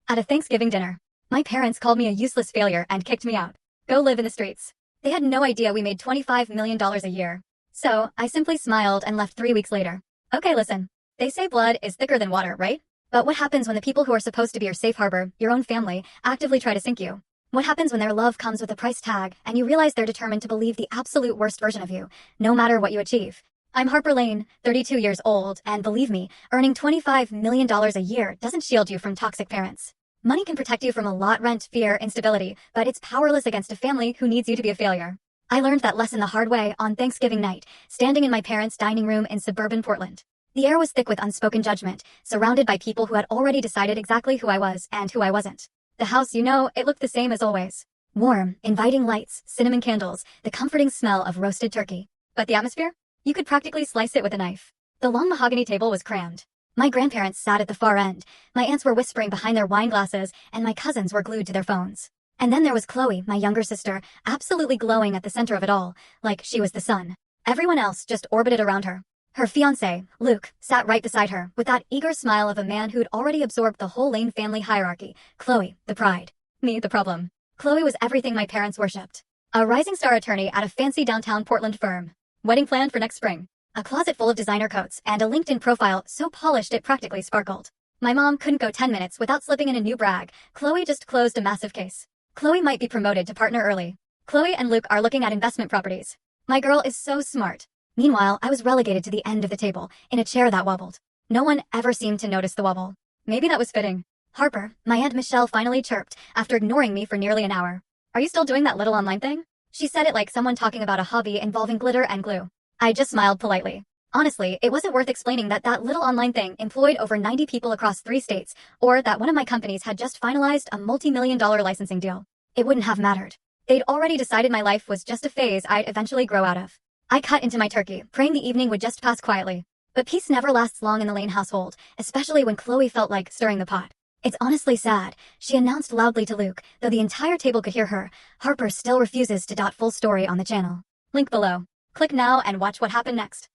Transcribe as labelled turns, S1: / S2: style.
S1: At a Thanksgiving dinner, my parents called me a useless failure and kicked me out. Go live in the streets. They had no idea we made $25 million a year. So, I simply smiled and left 3 weeks later. Okay, listen. They say blood is thicker than water, right? But what happens when the people who are supposed to be your safe harbor, your own family, actively try to sink you? What happens when their love comes with a price tag and you realize they're determined to believe the absolute worst version of you, no matter what you achieve? I'm Harper Lane, 32 years old, and believe me, earning $25 million a year doesn't shield you from toxic parents. Money can protect you from a lot: rent, fear, instability, but it's powerless against a family who needs you to be a failure. I learned that lesson the hard way on Thanksgiving night, standing in my parents' dining room in suburban Portland. The air was thick with unspoken judgment, surrounded by people who had already decided exactly who I was and who I wasn't. The house, it looked the same as always. Warm, inviting lights, cinnamon candles, the comforting smell of roasted turkey. But the atmosphere? You could practically slice it with a knife. The long mahogany table was crammed. My grandparents sat at the far end, my aunts were whispering behind their wine glasses, and my cousins were glued to their phones. And then there was Chloe, my younger sister, absolutely glowing at the center of it all, like she was the sun. Everyone else just orbited around her. Her fiancé, Luke, sat right beside her, with that eager smile of a man who'd already absorbed the whole Lane family hierarchy. Chloe, the pride. Me, the problem. Chloe was everything my parents worshipped. A rising star attorney at a fancy downtown Portland firm. Wedding planned for next spring. A closet full of designer coats, and a LinkedIn profile so polished it practically sparkled. My mom couldn't go 10 minutes without slipping in a new brag. Chloe just closed a massive case. Chloe might be promoted to partner early. Chloe and Luke are looking at investment properties. My girl is so smart. Meanwhile, I was relegated to the end of the table, in a chair that wobbled. No one ever seemed to notice the wobble. Maybe that was fitting. Harper, my Aunt Michelle finally chirped, after ignoring me for nearly an hour. Are you still doing that little online thing? She said it like someone talking about a hobby involving glitter and glue. I just smiled politely. Honestly, it wasn't worth explaining that that little online thing employed over 90 people across 3 states, or that one of my companies had just finalized a multi-million-dollar licensing deal. It wouldn't have mattered. They'd already decided my life was just a phase I'd eventually grow out of. I cut into my turkey, praying the evening would just pass quietly. But peace never lasts long in the Lane household, especially when Chloe felt like stirring the pot. It's honestly sad, she announced loudly to Luke, though the entire table could hear her. Harper still refuses to dot full story on the channel. Link below. Click now and watch what happened next.